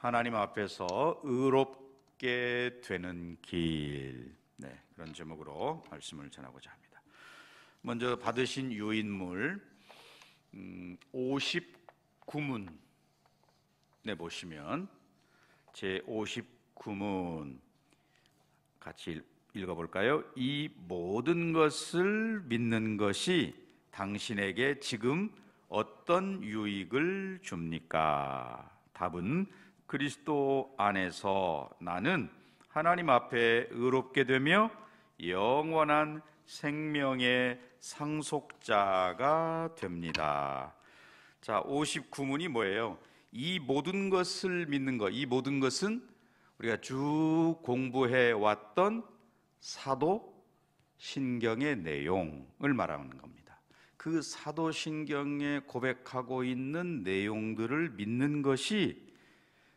하나님 앞에서 의롭게 되는 길, 그런 제목으로 말씀을 전하고자 합니다. 먼저 받으신 유인물 59문에 보시면 제 59문 같이 읽어볼까요? 이 모든 것을 믿는 것이 당신에게 지금 어떤 유익을 줍니까? 답은 그리스도 안에서 나는 하나님 앞에 의롭게 되며 영원한 생명의 상속자가 됩니다. 자, 59문이 뭐예요? 이 모든 것을 믿는 것, 이 모든 것은 우리가 쭉 공부해 왔던 사도신경의 내용을 말하는 겁니다. 그 사도신경에 고백하고 있는 내용들을 믿는 것이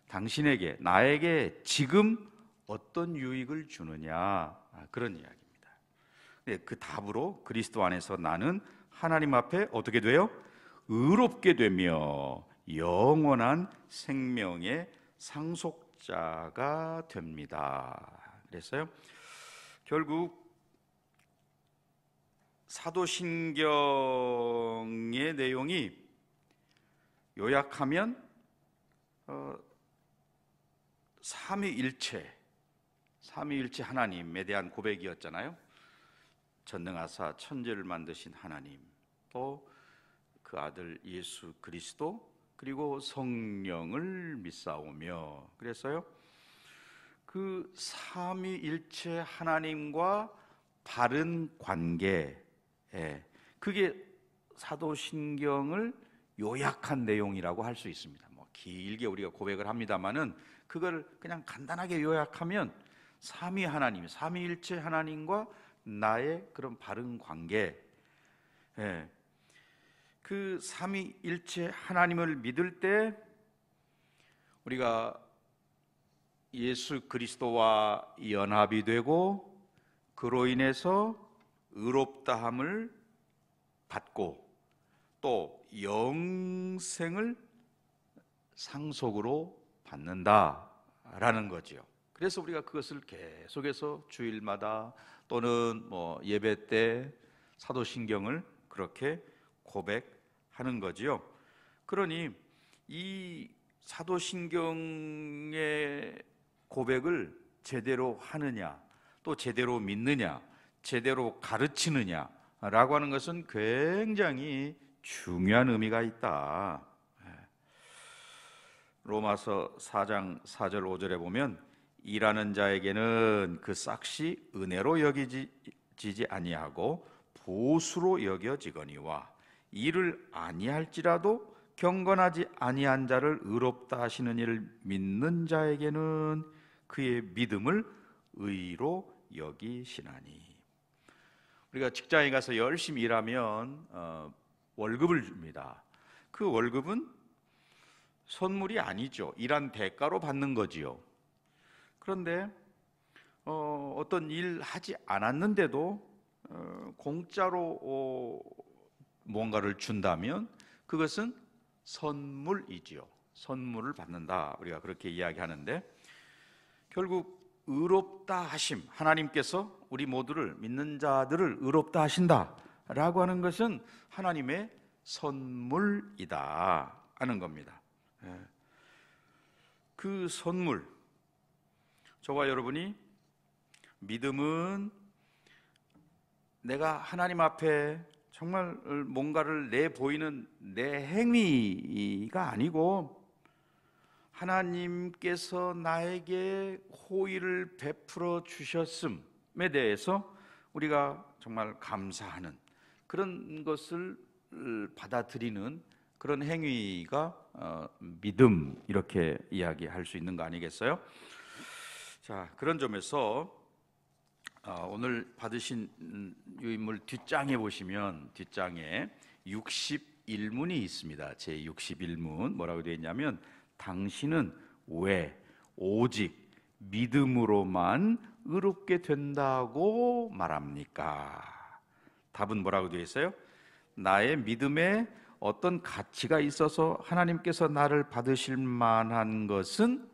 당신에게, 나에게 지금 어떤 유익을 주느냐, 그런 이야기입니다. 그 답으로 그리스도 안에서 나는 하나님 앞에 어떻게 돼요? 의롭게 되며 영원한 생명의 상속자가 됩니다. 그래서요, 결국 사도신경의 내용이 요약하면 삼위일체 하나님에 대한 고백이었잖아요. 전능하사 천지를 만드신 하나님, 또 그 아들 예수 그리스도, 그리고 성령을 믿사오며, 그래서요 그 삼위일체 하나님과 바른 관계, 그게 사도신경을 요약한 내용이라고 할 수 있습니다. 뭐 길게 우리가 고백을 합니다마는 그걸 그냥 간단하게 요약하면 삼위 하나님, 삼위일체 하나님과 나의 그런 바른 관계, 그 삼위일체 하나님을 믿을 때 우리가 예수 그리스도와 연합이 되고 그로 인해서 의롭다함을 받고 또 영생을 상속으로 받는다라는 거죠. 그래서 우리가 그것을 계속해서 주일마다 또는 예배 때 사도신경을 그렇게 고백하는 거지요. 그러니 이 사도신경의 고백을 제대로 하느냐, 또 제대로 믿느냐, 제대로 가르치느냐라고 하는 것은 굉장히 중요한 의미가 있다. 로마서 4장 4절 5절에 보면 일하는 자에게는 그 싹이 은혜로 여기지지 아니하고 보수로 여겨지거니와 일을 아니할지라도 경건하지 아니한 자를 의롭다 하시는 이를 믿는 자에게는 그의 믿음을 의로 여기시나니. 우리가 직장에 가서 열심히 일하면 월급을 줍니다. 그 월급은 선물이 아니죠. 일한 대가로 받는 거지요. 그런데 어떤 일 하지 않았는데도 공짜로 뭔가를 준다면 그것은 선물이지요. 선물을 받는다, 우리가 그렇게 이야기하는데, 결국 의롭다 하심, 하나님께서 우리 모두를, 믿는 자들을 의롭다 하신다 라고 하는 것은 하나님의 선물이다 하는 겁니다. 그 선물, 저와 여러분이 믿음은 내가 하나님 앞에 정말 뭔가를 내보이는 내 행위가 아니고 하나님께서 나에게 호의를 베풀어 주셨음에 대해서 우리가 정말 감사하는 그런 것을 받아들이는 그런 행위가 믿음, 이렇게 이야기할 수 있는 거 아니겠어요? 자, 그런 점에서 오늘 받으신 유인물 뒷장에 보시면, 뒷장에 61문이 있습니다. 제 61문 뭐라고 되어 있냐면, 당신은 왜 오직 믿음으로만 의롭게 된다고 말합니까? 답은 뭐라고 되어 있어요? 나의 믿음에 어떤 가치가 있어서 하나님께서 나를 받으실 만한 것은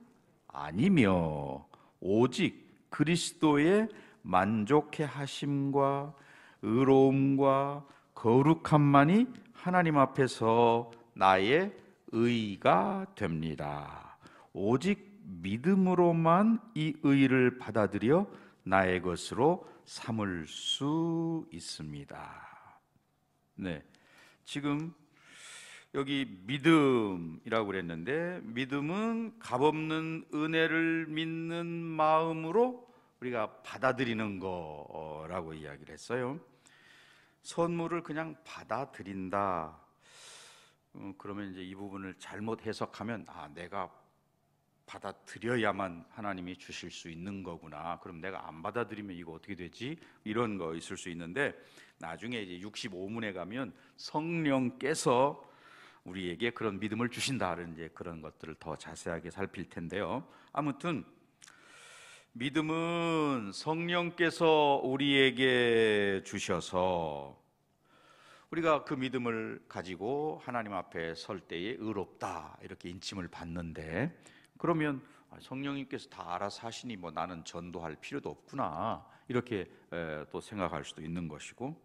아니며 오직 그리스도의 만족해 하심과 의로움과 거룩함만이 하나님 앞에서 나의 의가 됩니다. 오직 믿음으로만 이 의를 받아들여 나의 것으로 삼을 수 있습니다. 네, 지금 여기 믿음이라고 그랬는데, 믿음은 값없는 은혜를 믿는 마음으로 우리가 받아들이는 거라고 이야기를 했어요. 선물을 그냥 받아들인다. 그러면 이제 이 부분을 잘못 해석하면, 내가 받아들여야만 하나님이 주실 수 있는 거구나. 그럼 내가 안 받아들이면 이거 어떻게 되지? 이런 거 있을 수 있는데, 나중에 이제 65문에 가면 성령께서 우리에게 그런 믿음을 주신다는 이제 그런 것들을 더 자세하게 살필 텐데요. 아무튼 믿음은 성령께서 우리에게 주셔서 우리가 그 믿음을 가지고 하나님 앞에 설 때에 의롭다 이렇게 인침을 받는데, 그러면 성령님께서 다 알아서 하시니 뭐 나는 전도할 필요도 없구나 이렇게 또 생각할 수도 있는 것이고,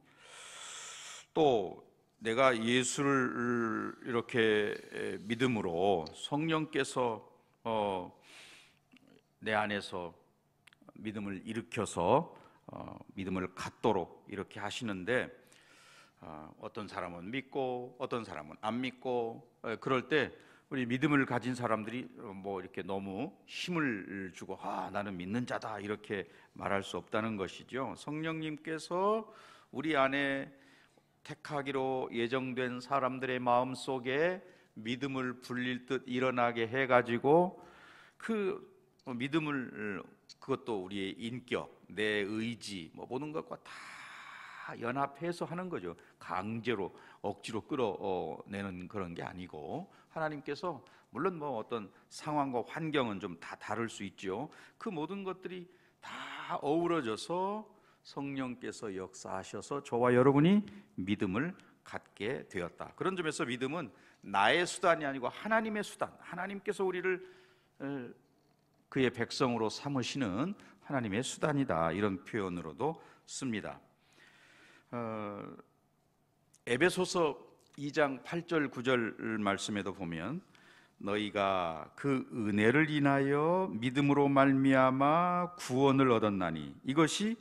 또 내가 예수를 이렇게 믿음으로 성령께서 내 안에서 믿음을 일으켜서 믿음을 갖도록 이렇게 하시는데, 어떤 사람은 믿고 어떤 사람은 안 믿고, 그럴 때 우리 믿음을 가진 사람들이 뭐 이렇게 너무 힘을 주고 나는 믿는 자다 이렇게 말할 수 없다는 것이죠. 성령님께서 우리 안에 택하기로 예정된 사람들의 마음속에 믿음을 불릴 듯 일어나게 해가지고 그 믿음을, 그것도 우리의 인격, 내 의지 뭐 모든 것과 다 연합해서 하는 거죠. 강제로 억지로 끌어내는 그런 게 아니고, 하나님께서 물론 뭐 어떤 상황과 환경은 좀 다 다를 수 있죠. 그 모든 것들이 다 어우러져서 성령께서 역사하셔서 저와 여러분이 믿음을 갖게 되었다. 그런 점에서 믿음은 나의 수단이 아니고 하나님의 수단, 하나님께서 우리를 그의 백성으로 삼으시는 하나님의 수단이다, 이런 표현으로도 씁니다. 에베소서 2장 8절 9절 말씀에도 보면, 너희가 그 은혜를 인하여 믿음으로 말미암아 구원을 얻었나니 이것이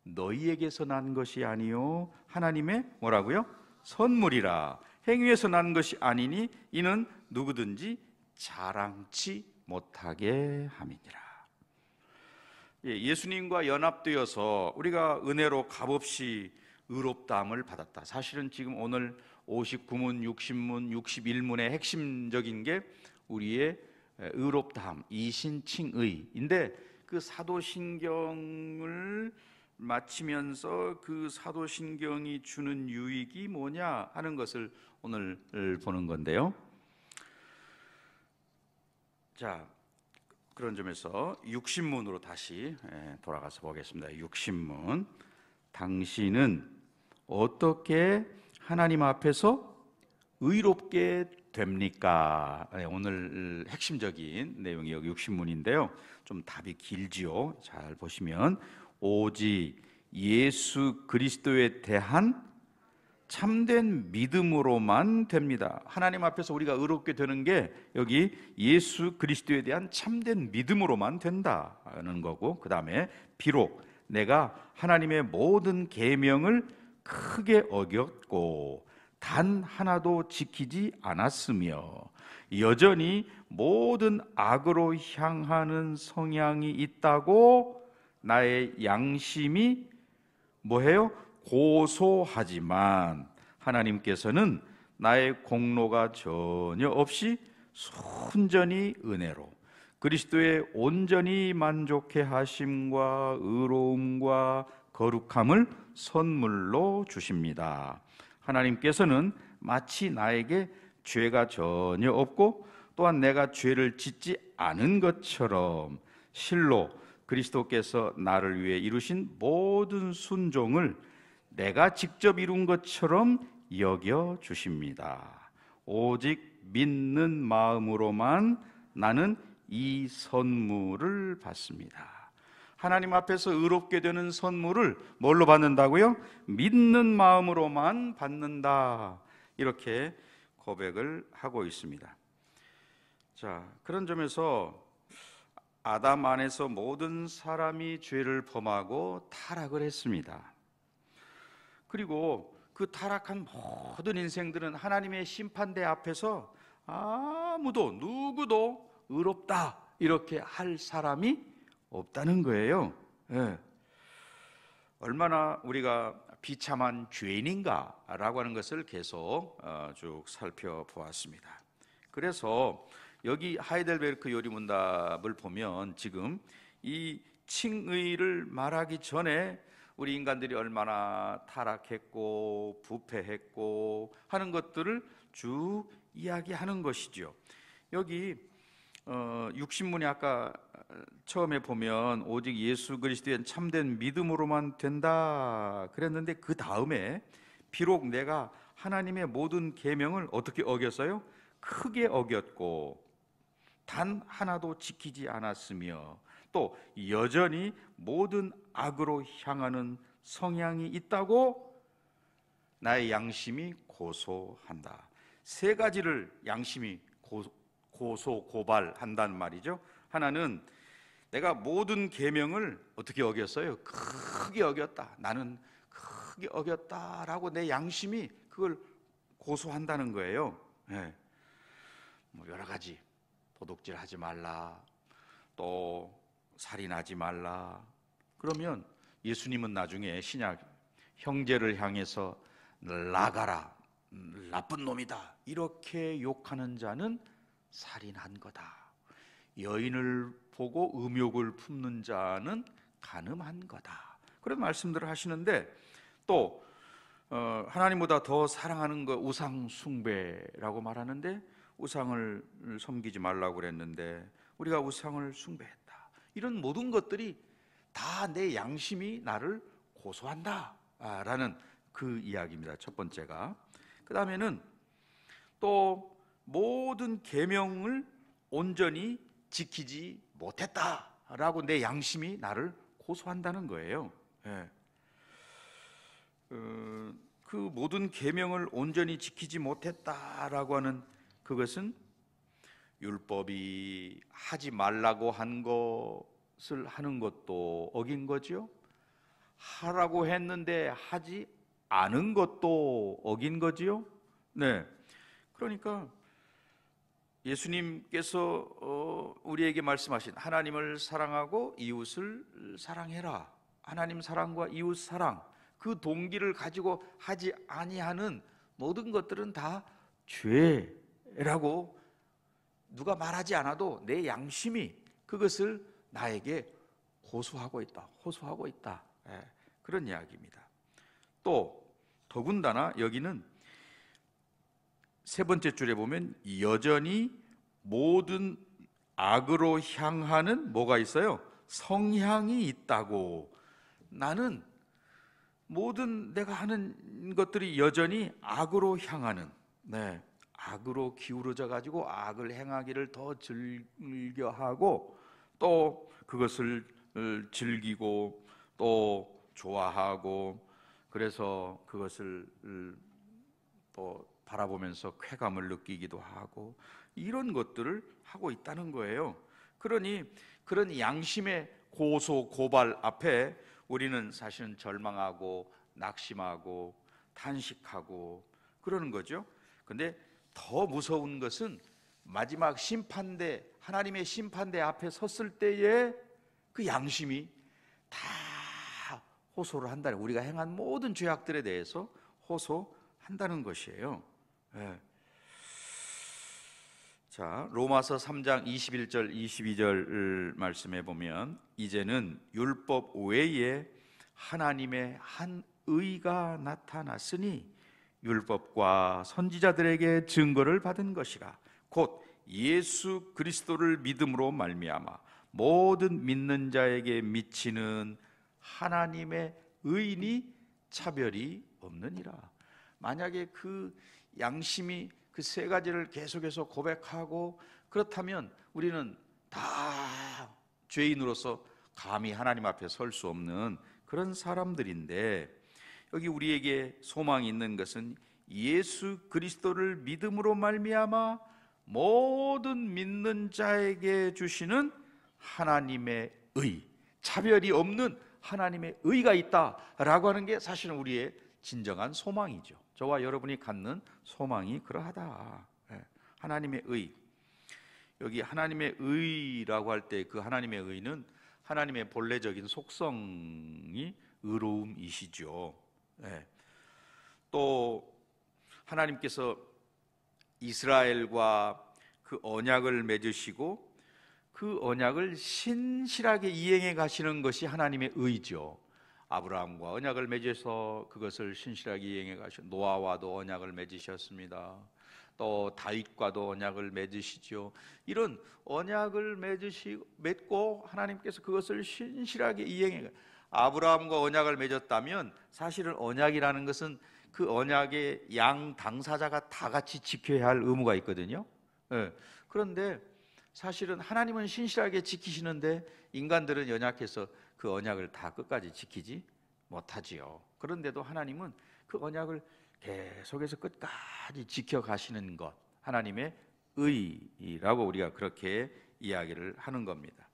너희에게서 난 것이 아니요 하나님의 뭐라고요? 선물이라. 행위에서 난 것이 아니니 이는 누구든지 자랑치 못하게 함이니라. 예수님과 연합되어서 우리가 은혜로 값없이 의롭다함을 받았다. 사실은 지금 오늘 59문, 60문, 61문의 핵심적인 게 우리의 의롭다함, 이신칭의인데, 그 사도신경을 마치면서 그 사도신경이 주는 유익이 뭐냐 하는 것을 오늘 보는 건데요. 자, 그런 점에서 60문으로 다시 돌아가서 보겠습니다. 60문. 당신은 어떻게 하나님 앞에서 의롭게 됩니까? 오늘 핵심적인 내용이 여기 60문인데요. 좀 답이 길지요. 잘 보시면, 오직 예수 그리스도에 대한 참된 믿음으로만 됩니다. 하나님 앞에서 우리가 의롭게 되는 게 여기 예수 그리스도에 대한 참된 믿음으로만 된다는 거고, 그 다음에 비록 내가 하나님의 모든 계명을 크게 어겼고 단 하나도 지키지 않았으며 여전히 모든 악으로 향하는 성향이 있다고 나의 양심이 뭐해요? 고소하지만 하나님께서는 나의 공로가 전혀 없이 순전히 은혜로 그리스도의 온전히 만족해 하심과 의로움과 거룩함을 선물로 주십니다. 하나님께서는 마치 나에게 죄가 전혀 없고 또한 내가 죄를 짓지 않은 것처럼 실로 그리스도께서 나를 위해 이루신 모든 순종을 내가 직접 이룬 것처럼 여겨 주십니다. 오직 믿는 마음으로만 나는 이 선물을 받습니다. 하나님 앞에서 의롭게 되는 선물을 뭘로 받는다고요? 믿는 마음으로만 받는다. 이렇게 고백을 하고 있습니다. 자, 그런 점에서 아담 안에서 모든 사람이 죄를 범하고 타락을 했습니다. 그리고 그 타락한 모든 인생들은 하나님의 심판대 앞에서 아무도 누구도 의롭다 이렇게 할 사람이 없다는 거예요. 예. 얼마나 우리가 비참한 죄인인가라고 하는 것을 계속 쭉 살펴보았습니다. 그래서 여기 하이델베르크 요리문답을 보면 지금 이 칭의를 말하기 전에 우리 인간들이 얼마나 타락했고 부패했고 하는 것들을 쭉 이야기하는 것이죠. 여기 육신문이 아까 처음에 보면 오직 예수 그리스도의 참된 믿음으로만 된다 그랬는데 그 다음에 비록 내가 하나님의 모든 계명을 어떻게 어겼어요? 크게 어겼고 단 하나도 지키지 않았으며 또 여전히 모든 악으로 향하는 성향이 있다고 나의 양심이 고소한다. 세 가지를 양심이 고소 고발한다는 말이죠. 하나는 내가 모든 계명을 어떻게 어겼어요? 크게 어겼다. 나는 크게 어겼다라고 내 양심이 그걸 고소한다는 거예요. 네. 뭐 여러 가지 도둑질 하지 말라, 또 살인하지 말라. 그러면 예수님은 나중에 신약 형제를 향해서 나가라, 나쁜 놈이다 이렇게 욕하는 자는 살인한 거다. 여인을 보고 음욕을 품는 자는 간음한 거다. 그런 말씀들을 하시는데 또 하나님보다 더 사랑하는 거 우상 숭배라고 말하는데 우상을 섬기지 말라고 그랬는데 우리가 우상을 숭배했다. 이런 모든 것들이 다 내 양심이 나를 고소한다 라는 그 이야기입니다. 첫 번째가. 그 다음에는 또 모든 계명을 온전히 지키지 못했다라고 내 양심이 나를 고소한다는 거예요. 예. 그 모든 계명을 온전히 지키지 못했다라고 하는 그것은 율법이 하지 말라고 한 것을 하는 것도 어긴 거죠. 하라고 했는데 하지 않은 것도 어긴 거지요. 네. 그러니까 예수님께서 우리에게 말씀하신 하나님을 사랑하고 이웃을 사랑해라. 하나님 사랑과 이웃 사랑 그 동기를 가지고 하지 아니하는 모든 것들은 다 죄라고 누가 말하지 않아도 내 양심이 그것을 나에게 고소하고 있다. 호소하고 있다. 그런 이야기입니다. 또 더군다나 여기는 세 번째 줄에 보면 여전히 모든 악으로 향하는 뭐가 있어요? 성향이 있다고. 나는 모든 내가 하는 것들이 여전히 악으로 향하는, 악으로 기울어져 가지고 악을 행하기를 더 즐겨하고 또 그것을 즐기고 또 좋아하고 그래서 그것을 또 바라보면서 쾌감을 느끼기도 하고 이런 것들을 하고 있다는 거예요. 그러니 그런 양심의 고소 고발 앞에 우리는 사실은 절망하고 낙심하고 탄식하고 그러는 거죠. 근데 더 무서운 것은 마지막 심판대, 하나님의 심판대 앞에 섰을 때에 그 양심이 다 호소를 한다는, 우리가 행한 모든 죄악들에 대해서 호소한다는 것이에요. 네. 자, 로마서 3장 21절 22절 말씀해 보면 이제는 율법 외에 하나님의 한 의가 나타났으니 율법과 선지자들에게 증거를 받은 것이라. 곧 예수 그리스도를 믿음으로 말미암아 모든 믿는 자에게 미치는 하나님의 의인이 차별이 없느니라. 만약에 그 양심이 그 세 가지를 계속해서 고백하고 그렇다면 우리는 다 죄인으로서 감히 하나님 앞에 설 수 없는 그런 사람들인데, 여기 우리에게 소망이 있는 것은 예수 그리스도를 믿음으로 말미암아 모든 믿는 자에게 주시는 하나님의 의, 차별이 없는 하나님의 의가 있다라고 하는 게 사실은 우리의 진정한 소망이죠. 저와 여러분이 갖는 소망이 그러하다. 하나님의 의. 여기 하나님의 의라고 할 때 그 하나님의 의는 하나님의 본래적인 속성이 의로움이시죠. 또 하나님께서 이스라엘과 그 언약을 맺으시고 그 언약을 신실하게 이행해 가시는 것이 하나님의 의죠. 아브라함과 언약을 맺으셔서 그것을 신실하게 이행해 가시고, 노아와도 언약을 맺으셨습니다. 또 다윗과도 언약을 맺으시죠. 이런 언약을 맺고 하나님께서 그것을 신실하게 이행해, 아브라함과 언약을 맺었다면 사실은 언약이라는 것은 그 언약의 양 당사자가 다 같이 지켜야 할 의무가 있거든요. 그런데 사실은 하나님은 신실하게 지키시는데 인간들은 연약해서 그 언약을 다 끝까지 지키지 못하지요. 그런데도 하나님은 그 언약을 계속해서 끝까지 지켜가시는 것, 하나님의 의라고 우리가 그렇게 이야기를 하는 겁니다.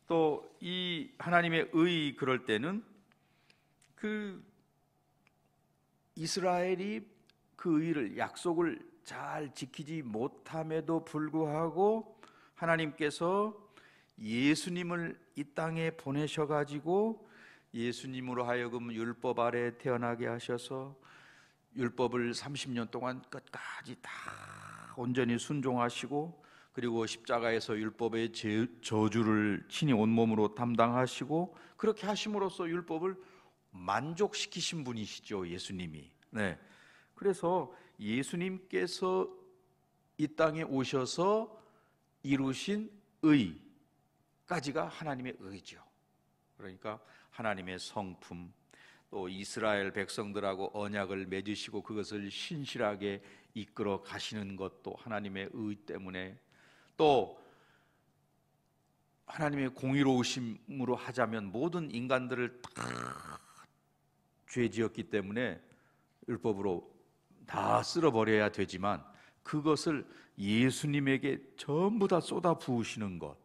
또 이 하나님의 의, 그럴 때는 그 이스라엘이 그 의를, 약속을 잘 지키지 못함에도 불구하고 하나님께서 예수님을 이 땅에 보내셔가지고 예수님으로 하여금 율법 아래 태어나게 하셔서 율법을 30년 동안 끝까지 다 온전히 순종하시고, 그리고 십자가에서 율법의 저주를 친히 온몸으로 담당하시고, 그렇게 하심으로써 율법을 만족시키신 분이시죠, 예수님이. 그래서 예수님께서 이 땅에 오셔서 이루신 의까지가 하나님의 의죠. 그러니까 하나님의 성품, 또 이스라엘 백성들하고 언약을 맺으시고 그것을 신실하게 이끌어 가시는 것도 하나님의 의 때문에, 또 하나님의 공의로우심으로 하자면 모든 인간들을 다 죄 지었기 때문에 율법으로 다 쓸어버려야 되지만 그것을 예수님에게 전부 다 쏟아 부으시는 것.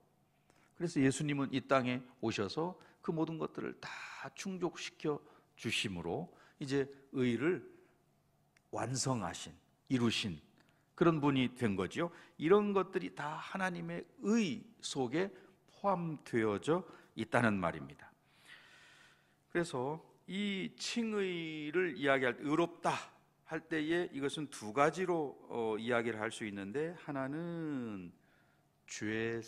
그래서 예수님은 이 땅에 오셔서 그 모든 것들을 다 충족시켜 주심으로 이제 의를 완성하신, 이루신 그런 분이 된 거죠. 이런 것들이 다 하나님의 의 속에 포함되어져 있다는 말입니다. 그래서 이 칭의를 이야기할 때, 의롭다 할 때에 이것은 두 가지로 이야기를 할 수 있는데, 하나는 죄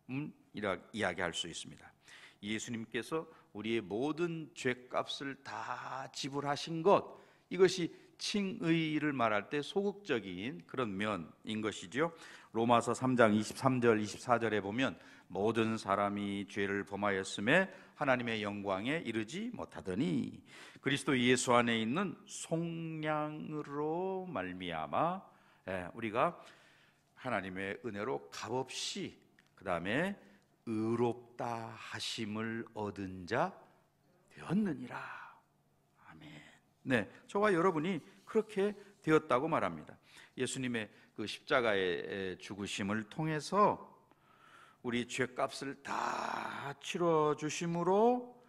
사함이라 이야기할 수 있습니다. 예수님께서 우리의 모든 죄값을 다 지불하신 것, 이것이 칭의를 말할 때 소극적인 그런 면인 것이죠. 로마서 3장 23절 24절에 보면 모든 사람이 죄를 범하였음에 하나님의 영광에 이르지 못하더니 그리스도 예수 안에 있는 속량으로 말미암아 우리가 하나님의 은혜로 값없이, 그 다음에 의롭다 하심을 얻은 자 되었느니라. 아멘. 저와 여러분이 그렇게 되었다고 말합니다. 예수님의 그 십자가의 죽으심을 통해서 우리 죄값을 다 치러 주심으로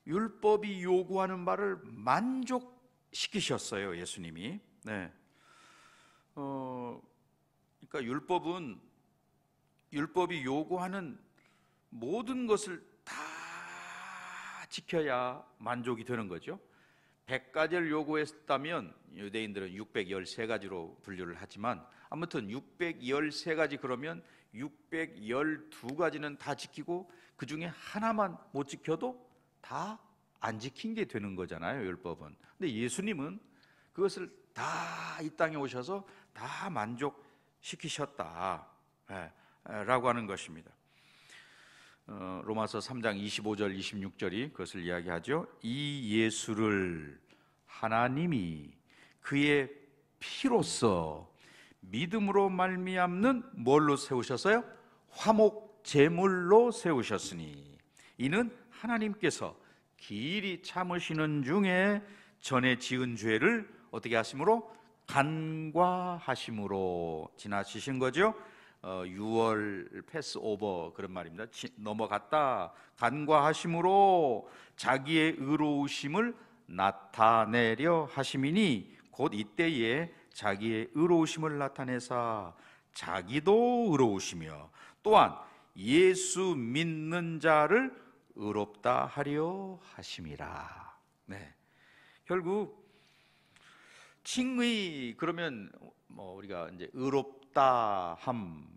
율법이 요구하는 바를 만족시키셨어요, 예수님이. 그러니까 율법이 요구하는 모든 것을 다 지켜야 만족이 되는 거죠. 100가지를 요구했다면 유대인들은 613가지로 분류를 하지만, 아무튼 613가지, 그러면 612가지는 다 지키고 그 중에 하나만 못 지켜도 다 안 지킨 게 되는 거잖아요, 율법은. 근데 예수님은 그것을 다 이 땅에 오셔서 다 만족시키셨다 라고 하는 것입니다. 로마서 3장 25절 26절이 그것을 이야기하죠. 이 예수를 하나님이 그의 피로써 믿음으로 말미암는 뭘로 세우셨어요? 화목 제물로 세우셨으니 이는 하나님께서 길이 참으시는 중에 전에 지은 죄를 어떻게 하심으로? 간과하심으로. 지나치신 거죠. 6월 패스오버 그런 말입니다. 넘어갔다. 간과하심으로 자기의 의로우심을 나타내려 하심이니 곧 이때에 자기의 의로우심을 나타내사 자기도 의로우시며 또한 예수 믿는 자를 의롭다 하려 하심이라. 네. 결국 칭의 그러면 뭐 우리가 이제 의롭다함인데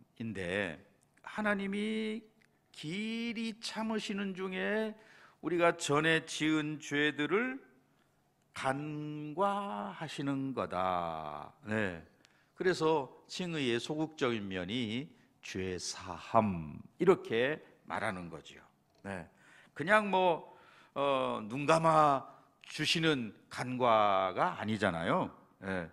하나님이 길이 참으시는 중에 우리가 전에 지은 죄들을 간과하시는 거다. 네. 그래서 칭의의 소극적인 면이 죄 사함 이렇게 말하는 거죠. 네. 그냥 눈 감아 주시는 간과가 아니잖아요. 네.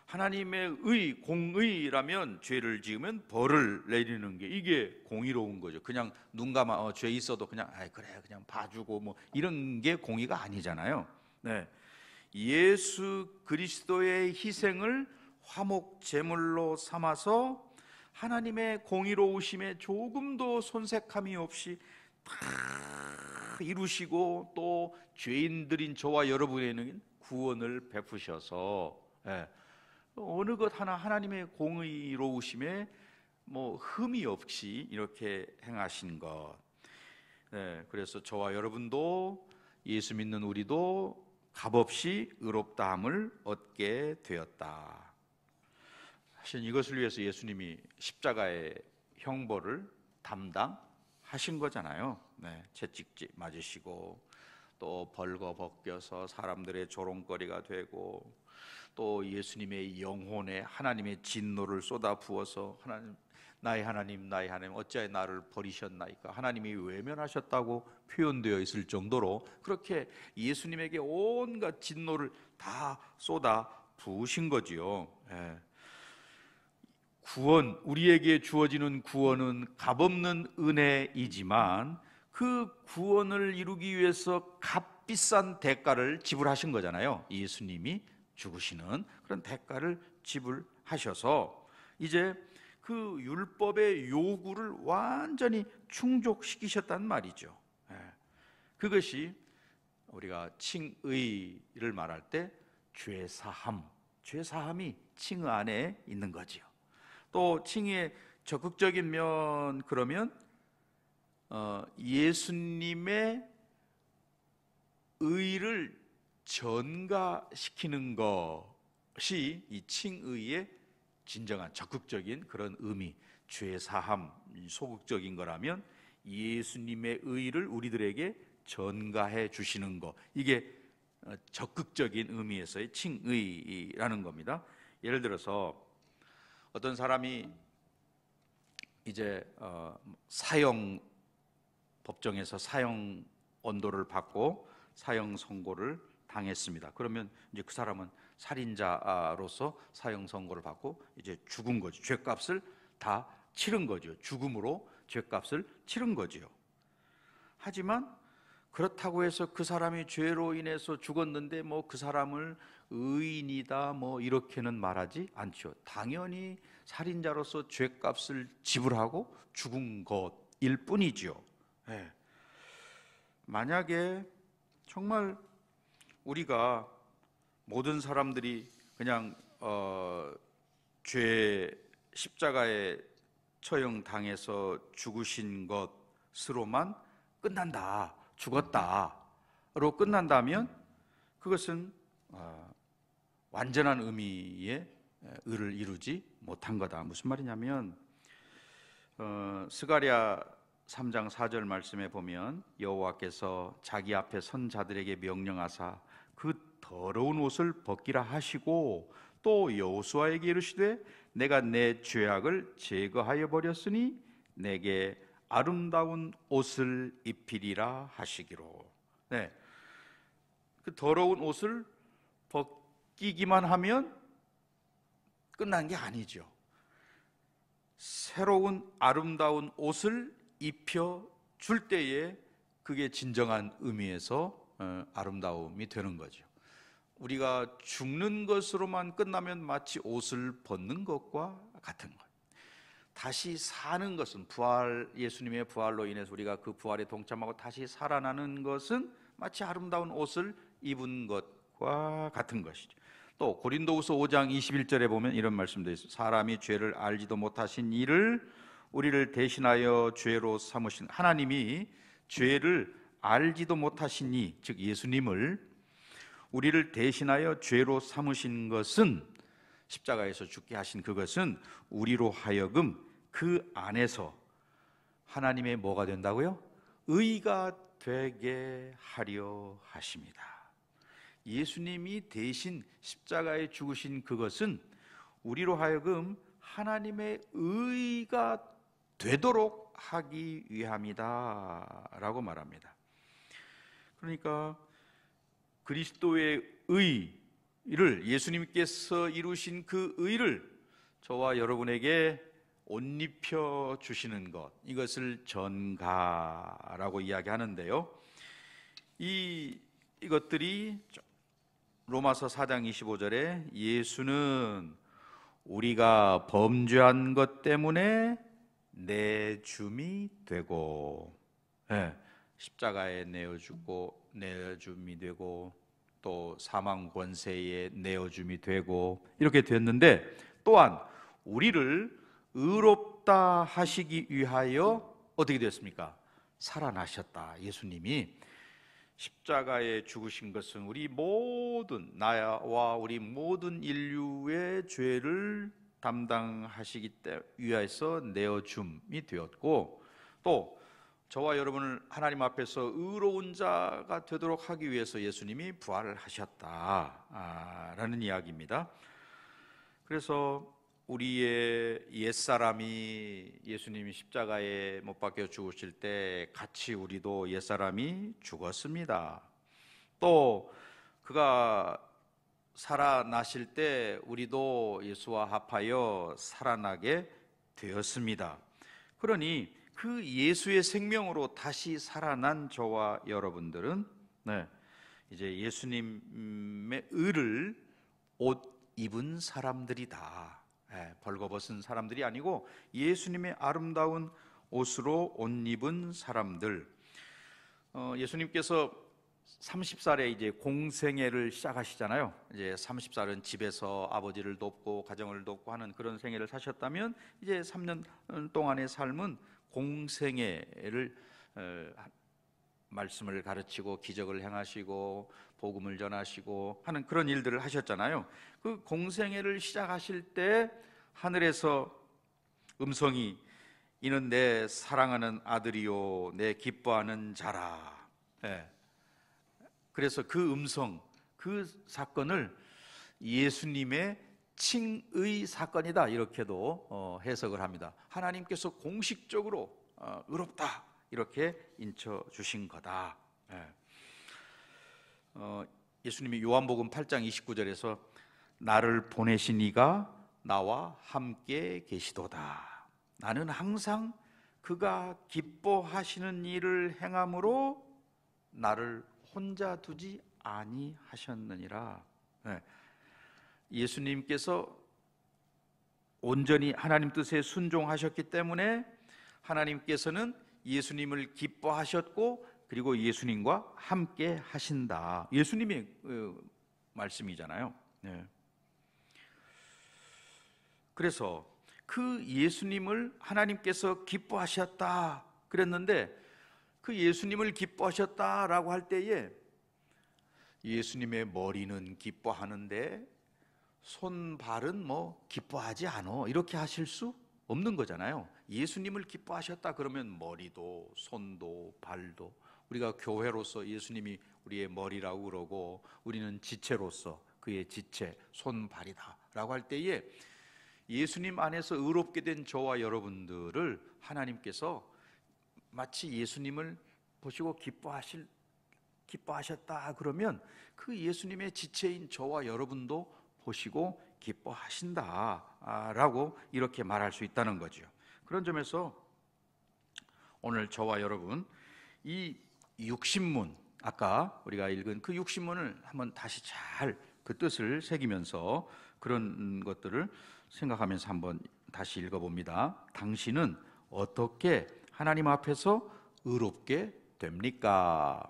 하나님의 공의라면 죄를 지으면 벌을 내리는 게 이게 공의로운 거죠. 그냥 눈 감아 죄 있어도 그냥 그래 그냥 봐주고 뭐 이런 게 공의가 아니잖아요. 네. 예수 그리스도의 희생을 화목 제물로 삼아서 하나님의 공의로우심에 조금도 손색함이 없이 다 이루시고 또 죄인들인 저와 여러분에게는 구원을 베푸셔서 어느 것 하나 하나님의 공의로우심에 흠이 없이 이렇게 행하신 것. 그래서 저와 여러분도 예수 믿는 우리도 값없이 의롭다함을 얻게 되었다. 사실 이것을 위해서 예수님이 십자가의 형벌을 담당하신 거잖아요. 채찍질 맞으시고 또 벌거벗겨서 사람들의 조롱거리가 되고 또 예수님의 영혼에 하나님의 진노를 쏟아 부어서 나의 하나님 어찌하여 나를 버리셨나이까 하나님이 외면하셨다고 표현되어 있을 정도로 그렇게 예수님에게 온갖 진노를 다 쏟아 부으신 거지요. 구원, 우리에게 주어지는 구원은 값없는 은혜이지만 그 구원을 이루기 위해서 값비싼 대가를 지불하신 거잖아요. 예수님이 죽으시는 그런 대가를 지불하셔서 이제 그 율법의 요구를 완전히 충족시키셨단 말이죠. 그것이 우리가 칭의를 말할 때 죄사함이 칭의 안에 있는 거지요. 또 칭의의 적극적인 면 그러면 예수님의 의를 전가시키는 것이 이 칭의의 진정한 적극적인 그런 의미, 죄 사함, 소극적인 거라면 예수님의 의를 우리들에게 전가해 주시는 것, 이게 적극적인 의미에서의 칭의라는 겁니다. 예를 들어서 어떤 사람이 이제 사형 법정에서 사형 언도를 받고 사형 선고를 당했습니다. 그러면 이제 그 사람은 살인자로서 사형 선고를 받고 이제 죽은 거죠. 죄값을 다 치른 거죠. 죽음으로 죄값을 치른 거죠. 하지만 그렇다고 해서 그 사람이 죄로 인해서 죽었는데 그 사람을 의인이다 이렇게는 말하지 않죠. 당연히 살인자로서 죄값을 지불하고 죽은 것일 뿐이죠. 만약에 정말 우리가 모든 사람들이 그냥 죄 십자가에 처형당해서 죽으신 것으로만 끝난다, 죽었다로 끝난다면 그것은 완전한 의미의 의를 이루지 못한 거다. 무슨 말이냐면 스가랴 3장 4절 말씀에 보면 여호와께서 자기 앞에 선 자들에게 명령하사 그 더러운 옷을 벗기라 하시고 또 여호수아에게 이르시되 내가 내 죄악을 제거하여 버렸으니 내게 아름다운 옷을 입히리라 하시기로. 그 더러운 옷을 벗기기만 하면 끝난 게 아니죠. 새로운 아름다운 옷을 입혀 줄 때에 그게 진정한 의미에서 아름다움이 되는 거죠. 우리가 죽는 것으로만 끝나면 마치 옷을 벗는 것과 같은 거예요. 다시 사는 것은 예수님의 부활로 인해서 우리가 그 부활에 동참하고 다시 살아나는 것은 마치 아름다운 옷을 입은 것과 같은 것이죠. 또 고린도후서 5장 21절에 보면 이런 말씀도 있어요. 사람이 죄를 알지도 못하신 이를 우리를 대신하여 죄로 삼으신 하나님이 죄를 알지도 못하신 이, 즉 예수님을 우리를 대신하여 죄로 삼으신 것은, 십자가에서 죽게 하신 그것은 우리로 하여금 그 안에서 하나님의 뭐가 된다고요? 의가 되게 하려 하십니다. 예수님이 대신 십자가에 죽으신 그것은 우리로 하여금 하나님의 의가 되도록 하기 위함이다 라고 말합니다. 그러니까 그리스도의 의를, 예수님께서 이루신 그 의를 저와 여러분에게 옷 입혀 주시는 것, 이것을 전가라고 이야기하는데요. 이것들이 로마서 4장 25절에 예수는 우리가 범죄한 것 때문에 내줌이 되고, 십자가에 내어 죽고 내줌이 되고 또 사망 권세에 내어줌이 되고 이렇게 됐는데, 또한 우리를 의롭다 하시기 위하여 어떻게 됐습니까? 살아나셨다. 예수님이 십자가에 죽으신 것은 우리 모든, 나와 우리 모든 인류의 죄를 담당하시기 위해서 내어줌이 되었고, 또 저와 여러분을 하나님 앞에서 의로운 자가 되도록 하기 위해서 예수님이 부활을 하셨다라는 이야기입니다. 그래서 우리의 옛사람이 예수님이 십자가에 못 박혀 죽으실 때 같이 우리도 옛사람이 죽었습니다. 또 그가 살아나실 때 우리도 예수와 합하여 살아나게 되었습니다. 그러니 그 예수의 생명으로 다시 살아난 저와 여러분들은 이제 예수님의 의를 옷 입은 사람들이다. 벌거벗은 사람들이 아니고 예수님의 아름다운 옷으로 옷 입은 사람들. 예수님께서 30살에 이제 공생애를 시작하시잖아요. 이제 30살은 집에서 아버지를 돕고 가정을 돕고 하는 그런 생애를 사셨다면, 이제 3년 동안의 삶은 공생애를 말씀을 가르치고 기적을 행하시고 복음을 전하시고 하는 그런 일들을 하셨잖아요. 그 공생애를 시작하실 때 하늘에서 음성이, 이는 내 사랑하는 아들이요 내 기뻐하는 자라. 그래서 그 음성, 그 사건을 예수님의 칭의 사건이다 이렇게도 해석을 합니다. 하나님께서 공식적으로 의롭다 이렇게 인쳐 주신 거다. 예수님이 요한복음 8장 29절에서 나를 보내신 이가 나와 함께 계시도다. 나는 항상 그가 기뻐하시는 일을 행함으로 나를 혼자 두지 아니하셨느니라. 예수님께서 온전히 하나님 뜻에 순종하셨기 때문에 하나님께서는 예수님을 기뻐하셨고, 그리고 예수님과 함께 하신다. 예수님의 말씀이잖아요. 그래서 그 예수님을 하나님께서 기뻐하셨다 그랬는데, 그 예수님을 기뻐하셨다라고 할 때에 예수님의 머리는 기뻐하는데 손발은 뭐 기뻐하지 않어 이렇게 하실 수 없는 거잖아요. 예수님을 기뻐하셨다 그러면 머리도 손도 발도, 우리가 교회로서 예수님이 우리의 머리라고 그러고 우리는 지체로서 그의 지체 손발이다 라고 할 때에 예수님 안에서 의롭게 된 저와 여러분들을 하나님께서 마치 예수님을 보시고 기뻐하셨다 그러면 그 예수님의 지체인 저와 여러분도 보시고 기뻐하신다라고 이렇게 말할 수 있다는 거죠. 그런 점에서 오늘 저와 여러분 이 육신문, 아까 우리가 읽은 그 육신문을 한번 다시 잘 그 뜻을 새기면서 그런 것들을 생각하면서 한번 다시 읽어봅니다. 당신은 어떻게 하나님 앞에서 의롭게 됩니까?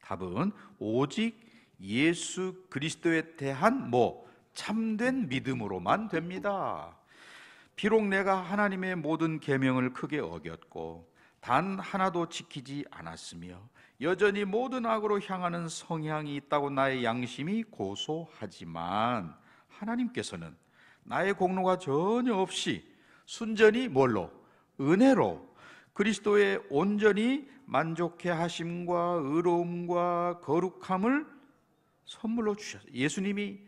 답은 오직 예수 그리스도에 대한 참된 믿음으로만 됩니다. 비록 내가 하나님의 모든 계명을 크게 어겼고 단 하나도 지키지 않았으며 여전히 모든 악으로 향하는 성향이 있다고 나의 양심이 고소하지만 하나님께서는 나의 공로가 전혀 없이 순전히 은혜로 그리스도의 온전히 만족해 하심과 의로움과 거룩함을 선물로 주셨어요. 예수님이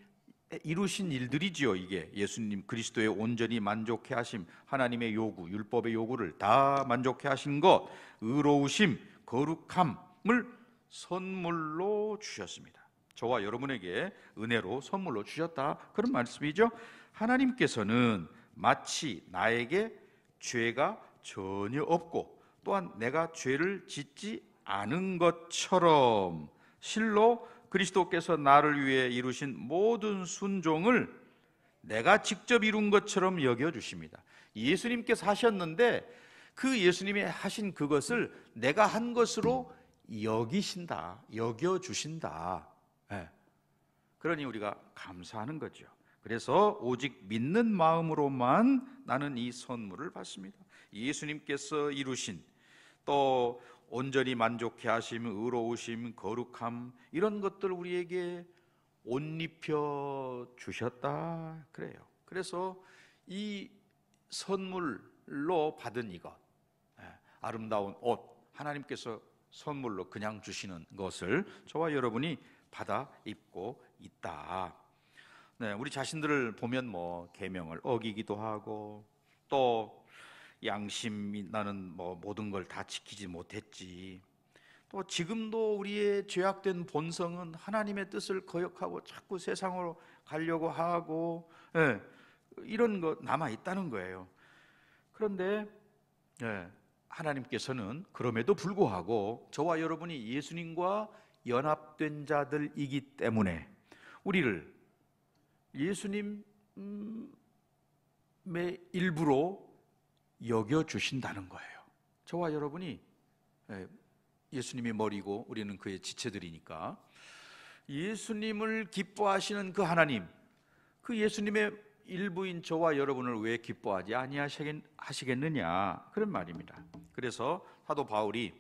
이루신 일들이지요. 이게 예수님 그리스도의 온전히 만족해 하심, 하나님의 요구, 율법의 요구를 다 만족해 하신 것, 의로우심, 거룩함을 선물로 주셨습니다. 저와 여러분에게 은혜로 선물로 주셨다, 그런 말씀이죠. 하나님께서는 마치 나에게 죄가 전혀 없고 또한 내가 죄를 짓지 않은 것처럼 실로 그리스도께서 나를 위해 이루신 모든 순종을 내가 직접 이룬 것처럼 여겨주십니다. 예수님께서 하셨는데 그 예수님이 하신 그것을 내가 한 것으로 여겨주신다. 그러니 우리가 감사하는 거죠. 그래서 오직 믿는 마음으로만 나는 이 선물을 받습니다. 예수님께서 이루신 또 온전히 만족해 하심, 의로우심, 거룩함, 이런 것들 우리에게 옷 입혀 주셨다 그래요. 그래서 이 선물로 받은 이것, 아름다운 옷, 하나님께서 선물로 그냥 주시는 것을 저와 여러분이 받아 입고 있다. 우리 자신들을 보면 계명을 어기기도 하고 또 양심이 나는 모든 걸 다 지키지 못했지. 또 지금도 우리의 죄악된 본성은 하나님의 뜻을 거역하고 자꾸 세상으로 가려고 하고 이런 거 남아 있다는 거예요. 그런데 하나님께서는 그럼에도 불구하고 저와 여러분이 예수님과 연합된 자들이기 때문에 우리를 예수님의 일부로 여겨주신다는 거예요. 저와 여러분이 예수님이 머리고 우리는 그의 지체들이니까 예수님을 기뻐하시는 그 하나님, 그 예수님의 일부인 저와 여러분을 왜 기뻐하지 아니하시겠느냐, 그런 말입니다. 그래서 사도 바울이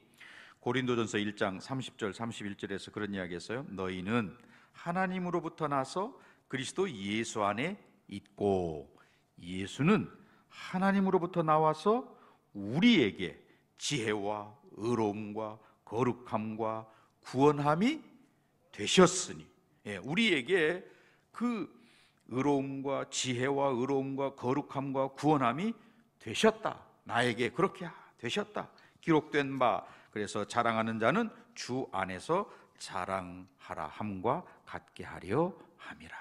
고린도전서 1장 30절 31절에서 그런 이야기 했어요. 너희는 하나님으로부터 나서 그리스도 예수 안에 있고 예수는 하나님으로부터 나와서 우리에게 지혜와 의로움과 거룩함과 구원함이 되셨으니, 우리에게 그 의로움과 지혜와 의로움과 거룩함과 구원함이 되셨다. 나에게 그렇게 되셨다. 기록된 바, 그래서 자랑하는 자는 주 안에서 자랑하라 함과 같게 하려 함이라.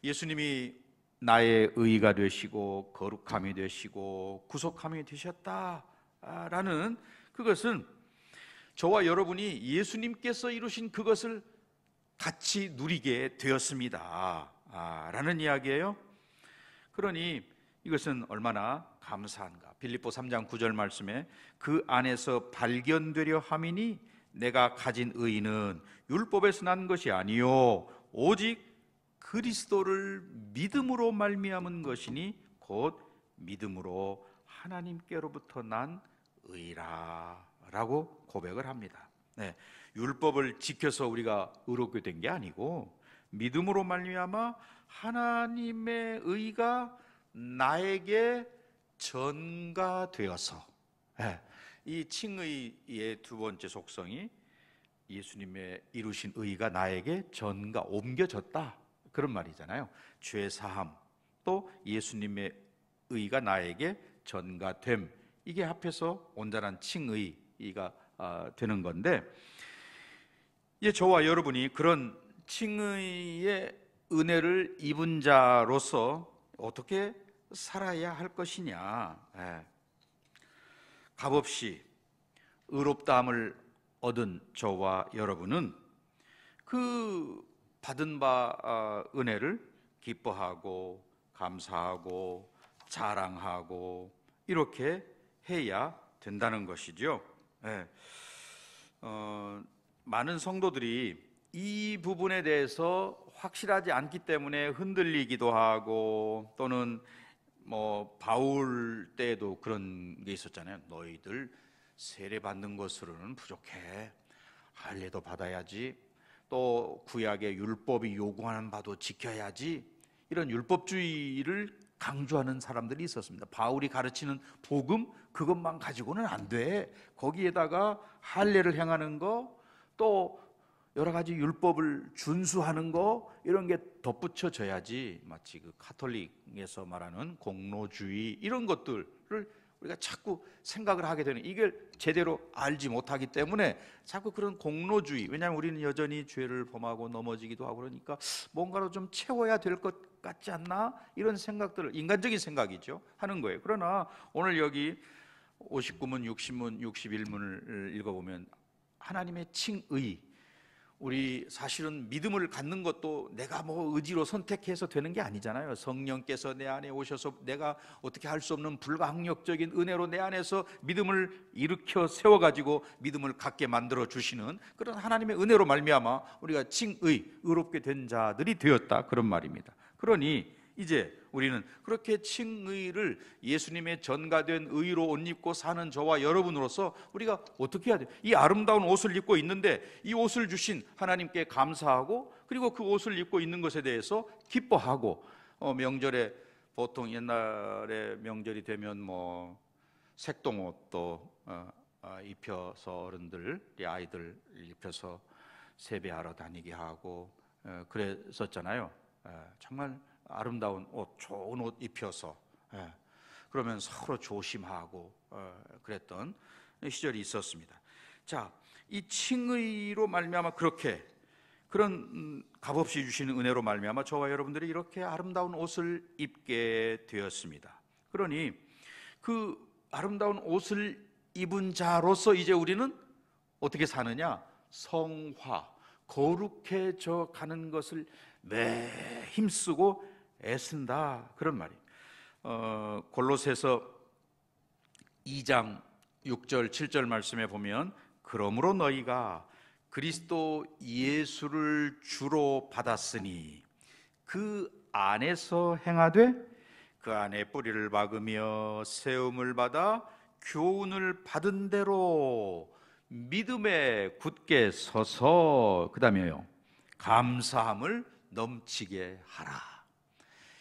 예수님이 나의 의가 되시고 거룩함이 되시고 구속함이 되셨다라는 그것은 저와 여러분이 예수님께서 이루신 그것을 같이 누리게 되었습니다 라는 이야기예요. 그러니 이것은 얼마나 감사한가. 빌립보 3장 9절 말씀에 그 안에서 발견되려 함이니 내가 가진 의는 율법에서 난 것이 아니요 오직 그리스도를 믿음으로 말미암은 것이니 곧 믿음으로 하나님께로부터 난 의라 라고 고백을 합니다. 율법을 지켜서 우리가 의롭게 된 게 아니고 믿음으로 말미암아 하나님의 의가 나에게 전가되어서, 이 칭의의 두 번째 속성이 예수님의 이루신 의가 나에게 옮겨졌다, 그런 말이잖아요. 죄 사함 또 예수님의 의가 나에게 전가됨, 이게 합해서 온전한 칭의가 되는 건데, 저와 여러분이 그런 칭의의 은혜를 입은 자로서 어떻게 살아야 할 것이냐. 값없이 의롭다함을 얻은 저와 여러분은 그 받은 바 은혜를 기뻐하고 감사하고 자랑하고 이렇게 해야 된다는 것이죠. 많은 성도들이 이 부분에 대해서 확실하지 않기 때문에 흔들리기도 하고, 또는 바울 때도 그런 게 있었잖아요. 너희들 세례 받는 것으로는 부족해, 할례도 받아야지, 또 구약의 율법이 요구하는 바도 지켜야지, 이런 율법주의를 강조하는 사람들이 있었습니다. 바울이 가르치는 복음 그것만 가지고는 안 돼, 거기에다가 할례를 행하는 거, 또 여러 가지 율법을 준수하는 거, 이런 게 덧붙여져야지. 마치 그 카톨릭에서 말하는 공로주의, 이런 것들을 우리가 자꾸 생각을 하게 되는, 이걸 제대로 알지 못하기 때문에 자꾸 그런 공로주의, 왜냐하면 우리는 여전히 죄를 범하고 넘어지기도 하고 그러니까 뭔가로 좀 채워야 될 것 같지 않나, 이런 생각들을, 인간적인 생각이죠, 하는 거예요. 그러나 오늘 여기 59문, 60문, 61문을 읽어보면 하나님의 칭의, 우리 사실은 믿음을 갖는 것도 내가 의지로 선택해서 되는 게 아니잖아요. 성령께서 내 안에 오셔서 내가 어떻게 할 수 없는 불가항력적인 은혜로 내 안에서 믿음을 일으켜 세워가지고 믿음을 갖게 만들어 주시는 그런 하나님의 은혜로 말미암아 우리가 칭의, 의롭게 된 자들이 되었다, 그런 말입니다. 그러니 이제 우리는 그렇게 칭의를, 예수님의 전가된 의로 옷 입고 사는 저와 여러분으로서 우리가 어떻게 해야 돼요? 이 아름다운 옷을 입고 있는데 이 옷을 주신 하나님께 감사하고, 그리고 그 옷을 입고 있는 것에 대해서 기뻐하고, 명절에 보통 옛날에 명절이 되면 색동옷도 입혀서 어른들이 아이들 입혀서 세배하러 다니게 하고 그랬었잖아요. 정말 아름다운 옷, 좋은 옷 입혀서, 그러면 서로 조심하고 그랬던 시절이 있었습니다. 자, 이 칭의로 말미암아 그렇게, 그런 값없이 주시는 은혜로 말미암아 저와 여러분들이 이렇게 아름다운 옷을 입게 되었습니다. 그러니 그 아름다운 옷을 입은 자로서 이제 우리는 어떻게 사느냐? 성화, 거룩해져 가는 것을 매 힘쓰고 애쓴다, 그런 말이에요. 골로새서 2장 6절 7절 말씀에 보면, 그러므로 너희가 그리스도 예수를 주로 받았으니 그 안에서 행하되 그 안에 뿌리를 박으며 세움을 받아 교훈을 받은 대로 믿음에 굳게 서서, 그 다음에요, 감사함을 넘치게 하라.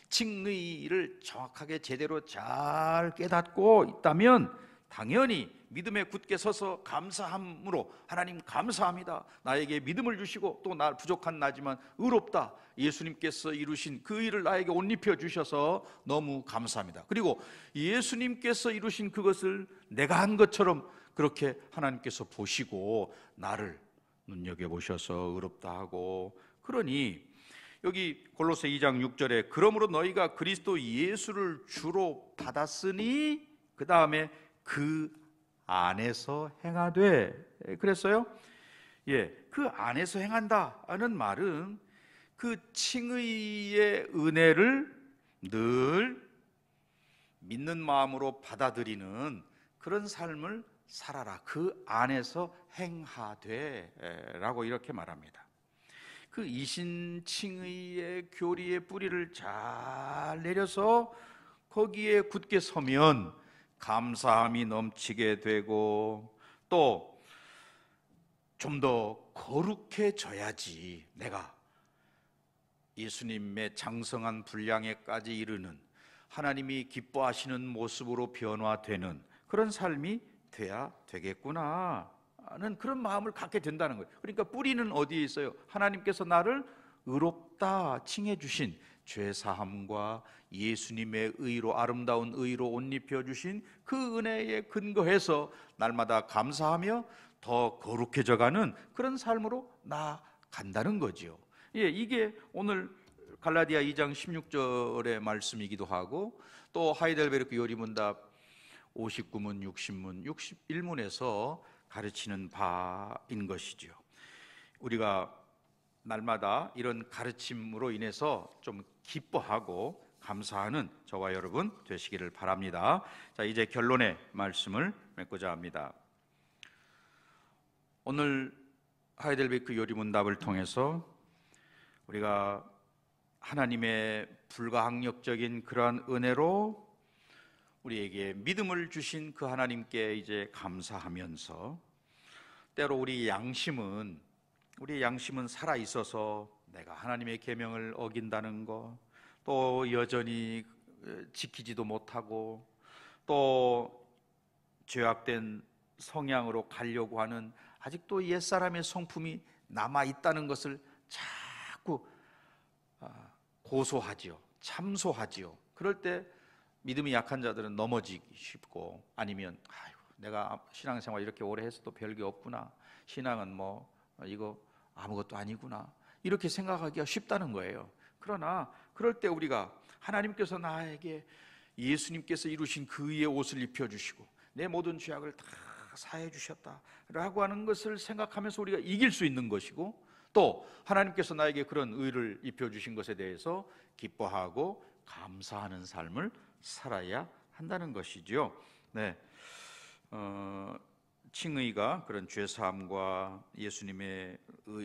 칭의를 정확하게 제대로 잘 깨닫고 있다면 당연히 믿음에 굳게 서서 감사함으로, 하나님 감사합니다, 나에게 믿음을 주시고 또 나 부족한 나지만 의롭다, 예수님께서 이루신 그 일을 나에게 옷 입혀 주셔서 너무 감사합니다. 그리고 예수님께서 이루신 그것을 내가 한 것처럼 그렇게 하나님께서 보시고 나를 눈여겨보셔서 의롭다 하고, 그러니 여기 골로새 2장 6절에 그러므로 너희가 그리스도 예수를 주로 받았으니 그 다음에 그 안에서 행하되 그랬어요. 그 안에서 행한다는 말은 그 칭의의 은혜를 늘 믿는 마음으로 받아들이는 그런 삶을 살아라, 그 안에서 행하되 라고 이렇게 말합니다. 그 이신칭의의 교리의 뿌리를 잘 내려서 거기에 굳게 서면 감사함이 넘치게 되고, 또 좀 더 거룩해져야지 내가 예수님의 장성한 분량에까지 이르는, 하나님이 기뻐하시는 모습으로 변화되는 그런 삶이 돼야 되겠구나 하는 그런 마음을 갖게 된다는 거예요. 그러니까 뿌리는 어디에 있어요? 하나님께서 나를 의롭다 칭해 주신 죄사함과 예수님의 의로, 아름다운 의로 옷 입혀 주신 그 은혜에 근거해서 날마다 감사하며 더 거룩해져 가는 그런 삶으로 나아간다는 거죠. 이게 오늘 갈라디아 2장 16절의 말씀이기도 하고 또 하이델베르크 요리문답 59문, 60문, 61문에서 가르치는 바인 것이지요. 우리가 날마다 이런 가르침으로 인해서 좀 기뻐하고 감사하는 저와 여러분 되시기를 바랍니다. 자, 이제 결론의 말씀을 맺고자 합니다. 오늘 하이델베르크 요리문답을 통해서 우리가 하나님의 불가항력적인 그러한 은혜로 우리에게 믿음을 주신 그 하나님께 이제 감사하면서, 때로 우리의 양심은 살아 있어서 내가 하나님의 계명을 어긴다는 것, 또 여전히 지키지도 못하고 또 죄악된 성향으로 가려고 하는 아직도 옛사람의 성품이 남아 있다는 것을 자꾸 고소하지요, 참소하지요. 그럴 때 믿음이 약한 자들은 넘어지기 쉽고, 아니면 아이고, 내가 신앙생활 이렇게 오래 했어도 별게 없구나, 신앙은 뭐 이거 아무것도 아니구나, 이렇게 생각하기가 쉽다는 거예요. 그러나 그럴 때 우리가 하나님께서 나에게 예수님께서 이루신 그 의의 옷을 입혀주시고 내 모든 죄악을 다 사해 주셨다라고 하는 것을 생각하면서 우리가 이길 수 있는 것이고, 또 하나님께서 나에게 그런 의를 입혀주신 것에 대해서 기뻐하고 감사하는 삶을 살아야 한다는 것이죠. 네, 칭의가 그런 죄사함과 예수님의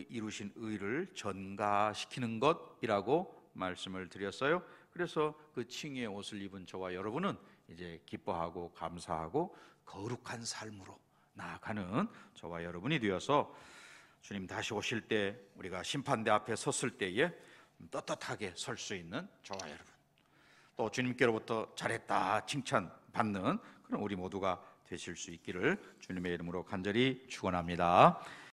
이루신 의를 전가시키는 것이라고 말씀을 드렸어요. 그래서 그 칭의의 옷을 입은 저와 여러분은 이제 기뻐하고 감사하고 거룩한 삶으로 나아가는 저와 여러분이 되어서 주님 다시 오실 때 우리가 심판대 앞에 섰을 때에 떳떳하게 설 수 있는 저와 여러분, 또 주님께로부터 잘했다 칭찬받는 그런 우리 모두가 되실 수 있기를 주님의 이름으로 간절히 축원합니다.